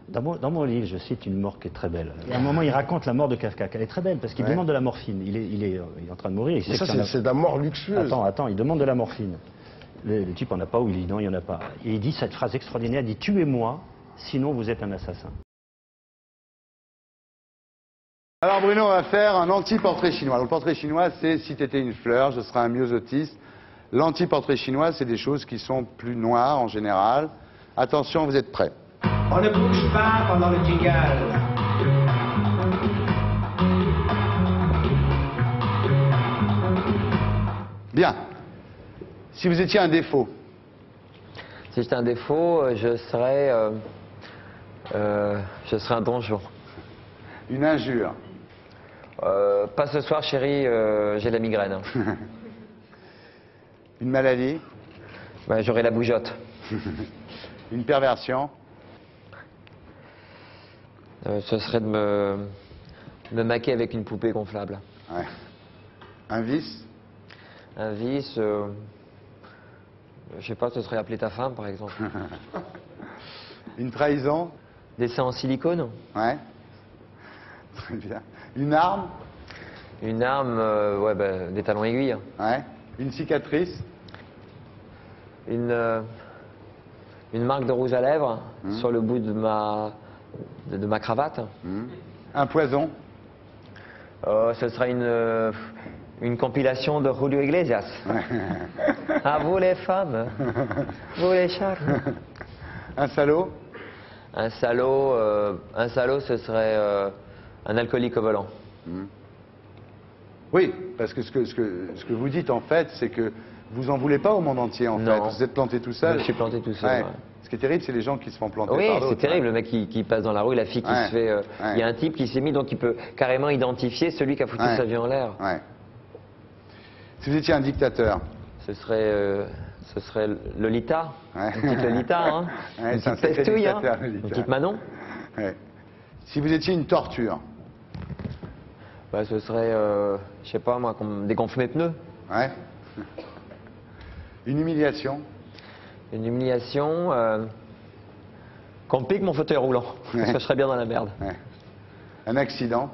Dans mon livre, je cite une mort qui est très belle. À un moment, il raconte la mort de Kafka. Elle est très belle parce qu'il demande de la morphine. Il est en train de mourir. Mais ça, c'est de la mort luxueuse. Attends, il demande de la morphine. Le type en a pas, ou il dit non, il n'y en a pas. Et il dit cette phrase extraordinaire, il dit « Tuez-moi, sinon vous êtes un assassin ». Alors Bruno, on va faire un anti-portrait chinois. Le portrait chinois, c'est si tu étais une fleur, je serais un myosotiste. L'anti-portrait chinois, c'est des choses qui sont plus noires en général. Attention, vous êtes prêts? On ne bouge pas pendant le jingle. Bien. Si vous étiez un défaut? Si j'étais un défaut, je serais un donjon. Une injure? Pas ce soir, chérie, j'ai la migraine. Une maladie? J'aurais la bougeotte. Une perversion? Ce serait de me maquer avec une poupée gonflable. Ouais. Un vice? Un vice, je sais pas, ce serait appeler ta femme, par exemple. Une trahison? Des seins en silicone? Ouais. Très bien. Une arme? Une arme, ouais, bah, des talons aiguilles. Ouais. Une cicatrice. Une marque de rouge à lèvres sur le bout de ma cravate. Un poison. Ce sera une compilation de Julio Iglesias. À vous les femmes, vous les chars. Un salaud. Un salaud, ce serait un alcoolique au volant. Oui, parce que ce que vous dites en fait, c'est que vous en voulez pas au monde entier en fait. Vous êtes planté tout seul. Je suis planté tout seul. Ouais. Ce qui est terrible, c'est les gens qui se font planter oui, par d'autres. c'est terrible, le mec qui passe dans la rue, la fille qui se fait... Il y a un type qui s'est mis, donc il peut carrément identifier celui qui a foutu sa vie en l'air. Si vous étiez un dictateur. Ce serait Lolita, une petite Lolita, hein. Une petite pestouille, hein. Une petite Manon. Si vous étiez une torture. Bah, ce serait, je sais pas moi, qu'on dégonfle mes pneus. Ouais. Une humiliation. Une humiliation, qu'on pique mon fauteuil roulant, parce que je serais bien dans la merde. Un accident.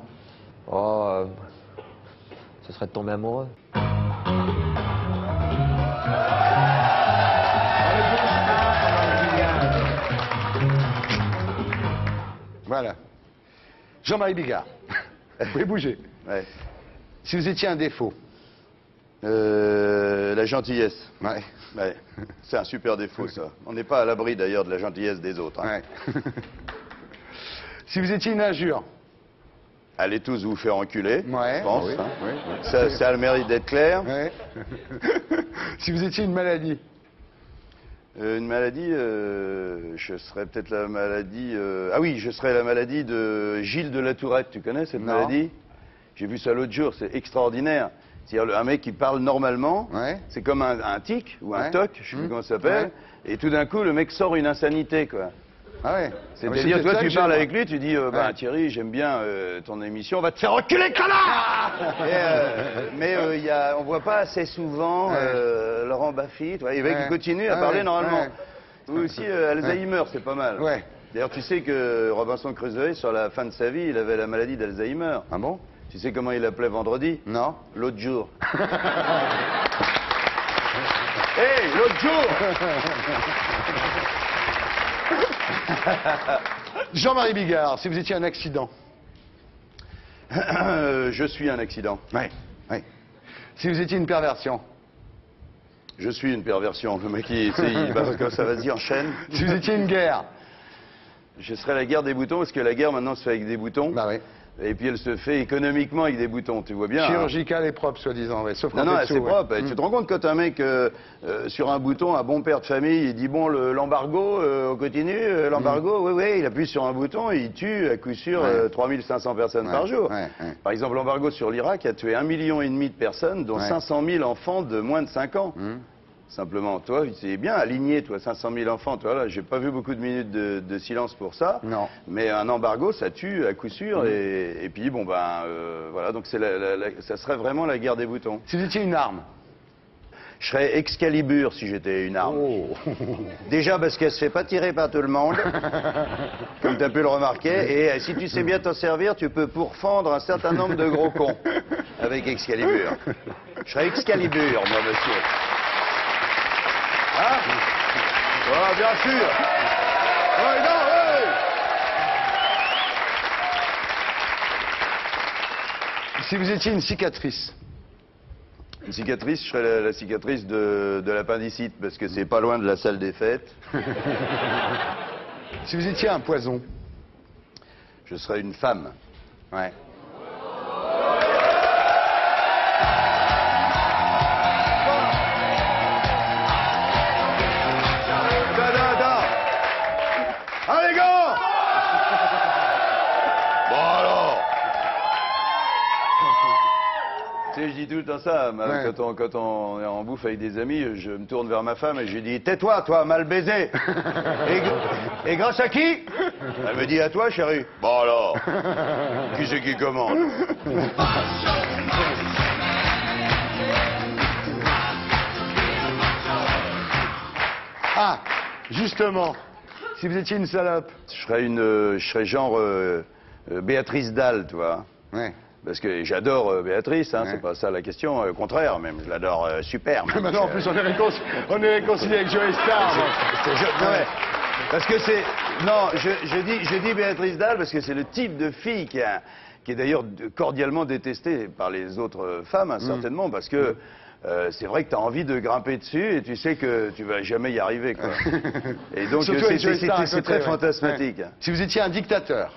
Oh, ce serait de tomber amoureux. Voilà. Jean-Marie Bigard. Vous pouvez bouger. Si vous étiez un défaut. La gentillesse. Ouais. C'est un super défaut, ça. On n'est pas à l'abri, d'ailleurs, de la gentillesse des autres. Hein. Si vous étiez une injure. Allez tous vous faire enculer, je pense. Ça a le mérite d'être clair. Si vous étiez une maladie. Une maladie, je serais peut-être la maladie... Ah oui, je serais la maladie de Gilles de la Tourette. Tu connais cette maladie? J'ai vu ça l'autre jour, c'est extraordinaire. C'est-à-dire un mec qui parle normalement, c'est comme un tic ou un toc, je sais plus comment ça s'appelle, et tout d'un coup le mec sort une insanité, quoi. Ah ouais. C'est-à-dire, toi, tu parles avec lui, tu dis, Thierry, j'aime bien ton émission, on va te faire reculer, connard. Mais on voit pas assez souvent Laurent Baffy, et le mec il continue à parler normalement. Ou aussi Alzheimer, c'est pas mal. D'ailleurs, tu sais que Robinson Crusoe, sur la fin de sa vie, il avait la maladie d'Alzheimer. Ah bon? Tu sais comment il l'appelait vendredi? Non. L'autre jour. Hey, l'autre jour. Jean-Marie Bigard, si vous étiez un accident. Je suis un accident. Si vous étiez une perversion. Je suis une perversion. Le mec, comme ça, vas-y, enchaîne. Si vous étiez une guerre. Je serais la guerre des boutons, parce que la guerre maintenant se fait avec des boutons. Et puis elle se fait économiquement avec des boutons, tu vois bien. Chirurgicale et propre, soi-disant. Sauf non, c'est propre. Tu te rends compte quand un mec, sur un bouton, un bon père de famille, il dit bon, l'embargo, on continue, l'embargo, oui, il appuie sur un bouton et il tue à coup sûr 3500 personnes par jour. Par exemple, l'embargo sur l'Irak a tué 1,5 million de personnes, dont 500 000 enfants de moins de 5 ans. Simplement, toi, c'est bien aligné, toi, 500 000 enfants, toi, là, j'ai pas vu beaucoup de minutes de silence pour ça. Non. Mais un embargo, ça tue à coup sûr, et puis, bon, voilà, donc ça serait vraiment la guerre des boutons. Si vous étiez une arme. Je serais Excalibur si j'étais une arme. Déjà parce qu'elle se fait pas tirer par tout le monde, comme tu as pu le remarquer, et si tu sais bien t'en servir, tu peux pourfendre un certain nombre de gros cons avec Excalibur. Je serais Excalibur, moi, monsieur. Hein? Voilà, bien sûr. Si vous étiez une cicatrice. Une cicatrice, je serais la cicatrice de l'appendicite, parce que c'est pas loin de la salle des fêtes. Si vous étiez un poison. Je serais une femme. Ouais. Allez, gars! Bon, alors! Tu sais, je dis tout le temps ça, quand on est en bouffe avec des amis, je me tourne vers ma femme et je lui dis « Tais-toi, toi, mal baisé !» Et grâce à qui? Elle me dit « À toi, chérie. » Bon, alors, qui c'est qui commande? Ah, justement, si vous étiez une salope. Je serais genre Béatrice Dalle, tu vois. Parce que j'adore Béatrice, hein, c'est pas ça la question, au contraire, même, je l'adore super. Mais maintenant, en plus, on est réconcilié avec Joey Star. Non, mais, parce que c'est... Non, je dis Béatrice Dalle parce que c'est le type de fille qui est d'ailleurs cordialement détestée par les autres femmes, hein, certainement, parce que c'est vrai que tu as envie de grimper dessus et tu sais que tu vas jamais y arriver, quoi. Et donc, c'est très fantasmatique. Ouais. Si vous étiez un dictateur,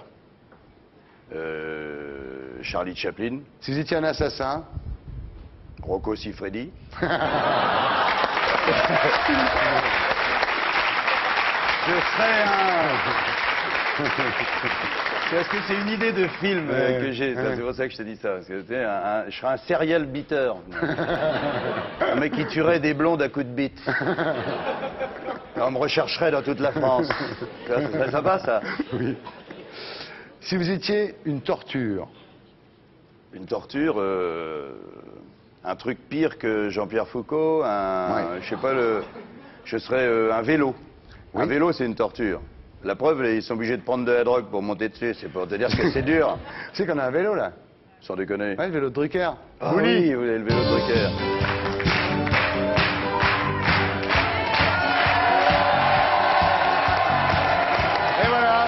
Charlie Chaplin. Si vous étiez un assassin, Rocco Siffredi. Je serais un... Parce que c'est une idée de film que j'ai, c'est pour ça que je te dis ça. Parce que, tu sais, je serais un serial beater. Un mec qui tuerait des blondes à coups de bite. On me rechercherait dans toute la France. Ça serait sympa, ça. Oui. Si vous étiez une torture. Une torture, un truc pire que Jean-Pierre Foucault, je sais pas, je serais un vélo. Oui. Un vélo, c'est une torture. La preuve, ils sont obligés de prendre de la drogue pour monter dessus, c'est pour te dire que c'est dur. Tu sais qu'on a un vélo, là? Sans déconner. Ouais, le vélo de Drucker. Ah oui, vous avez le vélo de Drucker. Et voilà.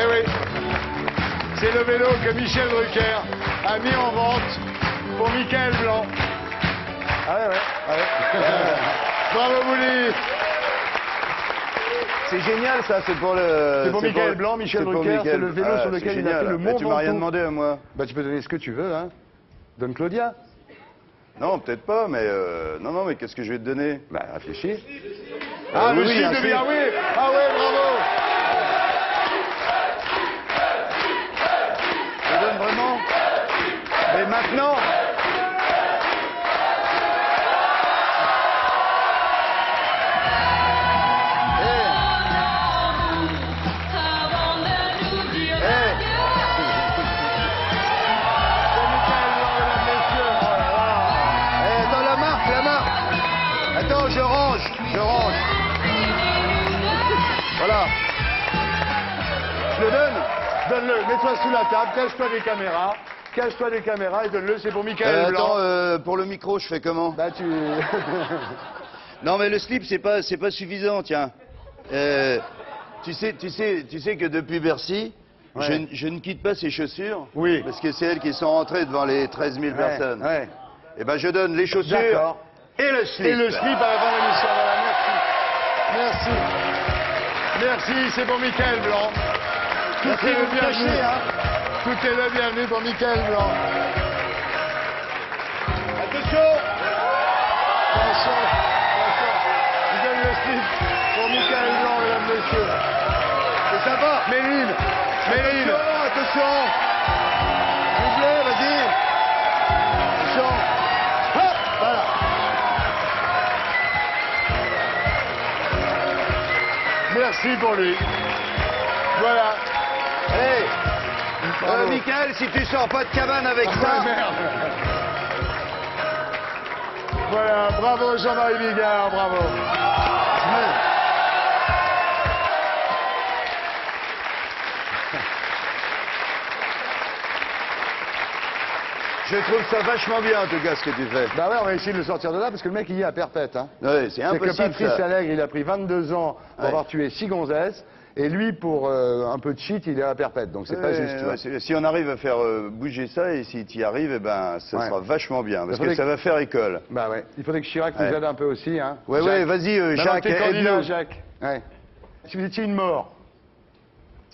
Eh oui. C'est le vélo que Michel Drucker a mis en vente pour Michael Blanc. Ah ouais, ouais. Bravo, Bouli. C'est génial, ça, c'est pour le... C'est pour Michael Blanc, Michel Drucker, c'est le vélo sur lequel il a fait le Mont Ventoux. Tu m'as rien demandé à moi. Bah, tu peux donner ce que tu veux, hein. Donne Claudia. Non, peut-être pas, mais... Non, mais qu'est-ce que je vais te donner? Bah, réfléchis. Ah, le slip de bien, oui. Ah ouais, bravo. Je donne vraiment. Mais maintenant... Je range. Voilà. Je le donne. Donne-le. Mets-toi sous la table. Cache-toi des caméras et donne-le. C'est pour Michael Blanc. Attends, pour le micro, je fais comment? Bah, tu... Non, mais le slip, c'est pas suffisant, tiens. Tu sais que depuis Bercy, ouais. je ne quitte pas ces chaussures. Oui. Parce que c'est elles qui sont rentrées devant les 13 000 personnes. Ouais. Et ben, je donne les chaussures. D'accord. Et le slip. Et le slip à la fin de l'émission. Voilà, merci. Merci, c'est pour Michael Blanc. Tout est le bienvenu. Tout est le bienvenu pour Michael Blanc. Attention. Je donne le slip pour Michael Blanc, mesdames, messieurs. C'est sympa. Méline. Attention. Doublé, vas-y. Attention. Hop, voilà. Merci pour lui. Voilà. Hey, Michael, si tu sors pas de cabane avec ça... Merde. Voilà, bravo Jean-Marie Bigard, bravo. Je trouve ça vachement bien, en tout cas, ce que tu fais. Bah ouais, on va essayer de le sortir de là, parce que le mec, il y est à perpète. Hein. Ouais, c'est impossible, que Patrice Allègre, il a pris 22 ans pour avoir tué 6 gonzesses, et lui, pour un peu de shit, il est à perpète. Donc c'est pas juste. Si on arrive à faire bouger ça, et si tu y arrives, eh ben, ça sera vachement bien, parce que ça va faire école. Bah ouais. Il faudrait que Chirac nous aide un peu aussi. Hein. Ouais, vas-y, Jacques, aide-nous. Jacques. Ouais. Si vous étiez une mort.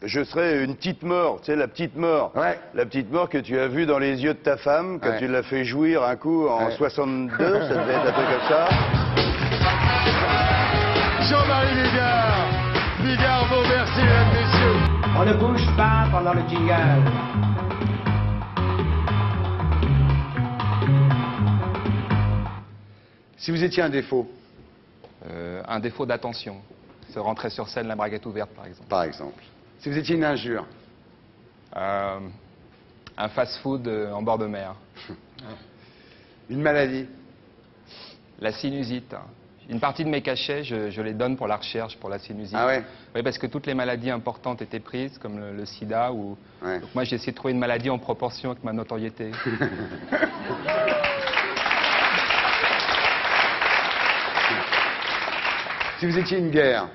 Je serais une petite mort, tu sais, la petite mort. Ouais. La petite mort que tu as vue dans les yeux de ta femme, quand tu l'as fait jouir un coup en 62, ça devait être un truc comme ça. Jean-Marie Bigard. Bigard, bon merci, mesdames, messieurs. On ne bouge pas pendant le jingle. Si vous étiez un défaut. Un défaut d'attention. Se rentrer sur scène, la braguette ouverte, par exemple. Par exemple. Si vous étiez une injure. Un fast-food en bord de mer. Une maladie. La sinusite. Une partie de mes cachets, je les donne pour la recherche, pour la sinusite. Ah ouais? Oui, parce que toutes les maladies importantes étaient prises, comme le sida. Ouais. Donc moi, j'ai essayé de trouver une maladie en proportion avec ma notoriété. Si vous étiez une guerre?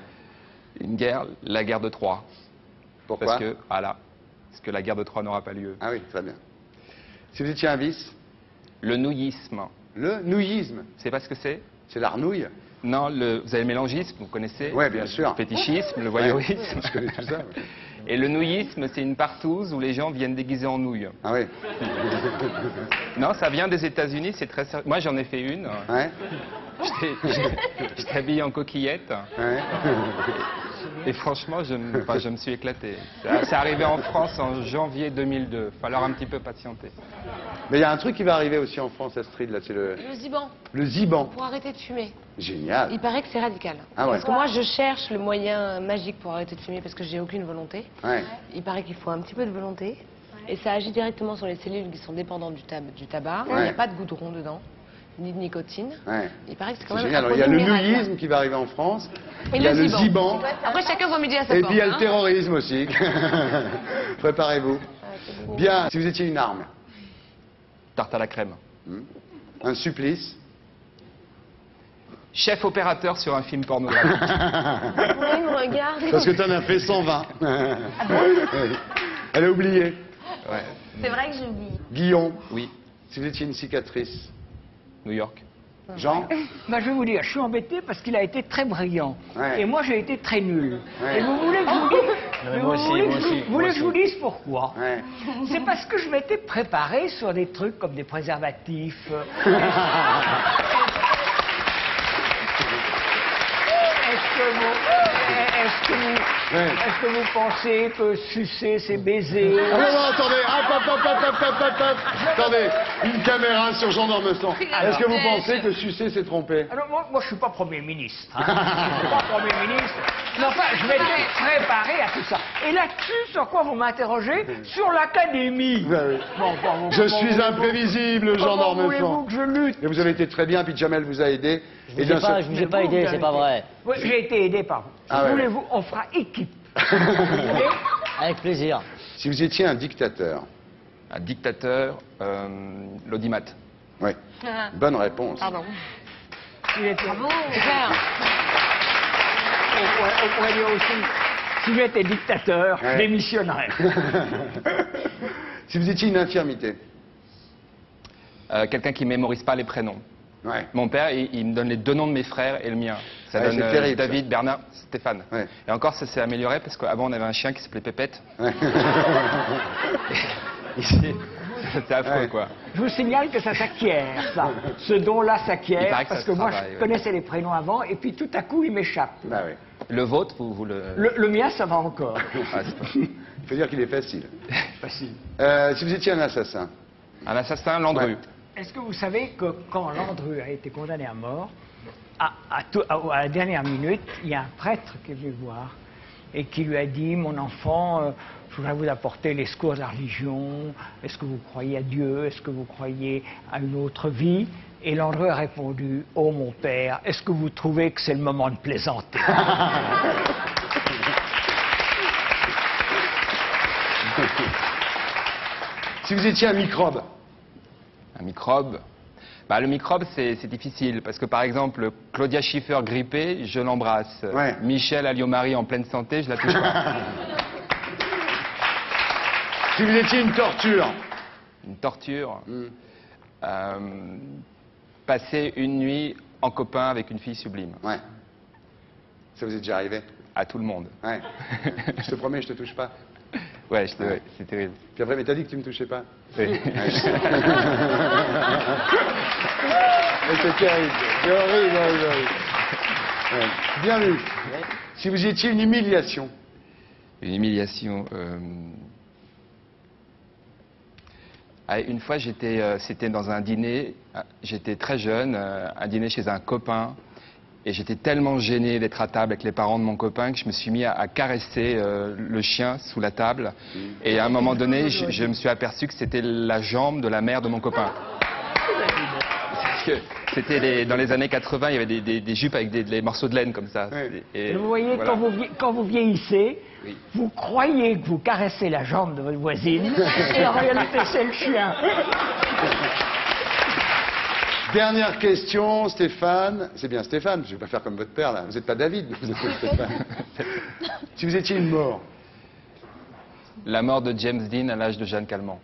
Une guerre, la guerre de Troie. Pourquoi? Parce que la guerre de Troie n'aura pas lieu. Ah oui, très bien. Si vous étiez un vice? Le nouillisme. Le nouillisme? C'est pas ce que c'est? C'est la renouille? Non, vous avez le mélangisme, vous connaissez? Oui, bien sûr. Le fétichisme, le voyeurisme. Ouais, je connais tout ça. Ouais. Et le nouillisme, c'est une partouze où les gens viennent déguisés en nouilles. Ah oui. Non, ça vient des États-Unis, c'est très sérieux. Moi, j'en ai fait une. Ouais. J'étais habillé en coquillette. Ouais. Et franchement, je me suis éclaté. C'est arrivé en France en janvier 2002. Il va falloir un petit peu patienter. Mais il y a un truc qui va arriver aussi en France, Astrid, là, c'est Le Ziban. le Ziban. Pour arrêter de fumer. Génial. Il paraît que c'est radical. Ah ouais. Parce que moi, je cherche le moyen magique pour arrêter de fumer parce que j'ai aucune volonté. Ouais. Il paraît qu'il faut un petit peu de volonté. Et ça agit directement sur les cellules qui sont dépendantes du tabac. Il n'y a pas de goudron dedans, ni de nicotine. Ouais. Il paraît que c'est quand C'est même génial. un Alors, il y a le produit miracle. nouillisme qui va arriver en France. Et il y a le Ziban. Ziban. Après, chacun voit midi à sa Et porte. puis il y a le hein. terrorisme aussi. Préparez-vous. Bien, si vous étiez une arme? Tarte à la crème. Un supplice? Chef opérateur sur un film pornographique. Oui, me regarde. Parce que tu en as fait 120. Elle a oublié. Ouais. C'est vrai que j'oublie. Guillaume? Oui. Si vous étiez une cicatrice? New York. Jean? Bah, je vais vous dire, je suis embêté parce qu'il a été très brillant. Ouais. Et moi, j'ai été très nul. Ouais. Et vous voulez que je vous dise, Ouais, moi aussi, vous voulez que je vous dise pourquoi? Ouais. C'est parce que je m'étais préparé sur des trucs comme des préservatifs. Est-ce que vous pensez que sucer, c'est baiser? Ah non, non, attendez, hop. Attendez, une caméra sur Jean d'Ormesson. Est-ce que vous pensez que sucer, c'est tromper? Alors, moi, je suis pas Premier ministre. Hein. Je suis pas Premier ministre. Mais enfin, je m'étais préparé à tout ça. Et là-dessus, sur quoi vous m'interrogez? Sur l'Académie. Ben oui. Je suis imprévisible, Jean Comment d'Ormesson. voulez-vous que je lutte? Et vous avez été très bien, puis Jamel vous a aidé. Je vous ai pas aidé, c'est pas vrai. Oui, j'ai été aidé par vous. Ah ouais. Voulez-vous, on fera équipe. Avec plaisir. Si vous étiez un dictateur? Un dictateur, l'audimat. Oui. Bonne réponse. Pardon. Bravo, c'est clair. On pourrait dire aussi, si j'étais dictateur, je démissionnerais. Si vous étiez une infirmité? Quelqu'un qui mémorise pas les prénoms. Ouais. Mon père, il me donne les 2 noms de mes frères et le mien. Ça donne c'est terrible, David, ça. Bernard, Stéphane. Ouais. Et encore, ça s'est amélioré parce qu'avant, on avait un chien qui s'appelait Pépette. Ouais. C'était affreux, Ouais. quoi. Je vous signale que ça s'acquiert, ça. Ce don-là Il s'acquiert, paraît que parce ça que se moi, travaille, je ouais. connaissais les prénoms avant, et puis tout à coup, il m'échappe. Bah oui. Le vôtre, vous le... Le mien, ça va encore. Ah, c'est pas... Il faut dire qu'il est facile. Facile. Si vous étiez un assassin? Un assassin, Landru. Ouais. Est-ce que vous savez que quand Landru a été condamné à mort, à la dernière minute, il y a un prêtre qui est venu le voir et qui lui a dit, mon enfant, je voudrais vous apporter les secours de la religion, est-ce que vous croyez à Dieu, est-ce que vous croyez à une autre vie? Et Landru a répondu, oh mon père, est-ce que vous trouvez que c'est le moment de plaisanter? Si vous étiez un microbe? Un microbe. Bah, le microbe, c'est difficile, parce que par exemple, Claudia Schiffer grippée, je l'embrasse. Ouais. Michel Alliot-Marie en pleine santé, je la touche pas. Si vous étiez une torture? Une torture. Passer une nuit en copain avec une fille sublime. Ouais. Ça vous est déjà arrivé? À tout le monde. Ouais. Je te promets, je te touche pas. Ouais, c'est terrible. Puis après, mais t'as dit que tu me touchais pas? Oui. Ouais, c'est terrible. C'est horrible, horrible. Ouais. Bien vu. Si vous étiez une humiliation? Une humiliation. Une fois, c'était dans un dîner, j'étais très jeune, un dîner chez un copain, et j'étais tellement gêné d'être à table avec les parents de mon copain que je me suis mis à caresser le chien sous la table. Et à un moment donné, je me suis aperçu que c'était la jambe de la mère de mon copain. que c'était dans les années 80, il y avait des jupes avec des morceaux de laine comme ça. Et vous voyez, voilà. quand vous vieillissez, vous croyez que vous caressez la jambe de votre voisine, et en réalité, c'est le chien. Dernière question, Stéphane. C'est bien Stéphane, je ne vais pas faire comme votre père là. Vous n'êtes pas David, vous êtes Stéphane. Si vous étiez une mort. La mort de James Dean à l'âge de Jeanne Calment.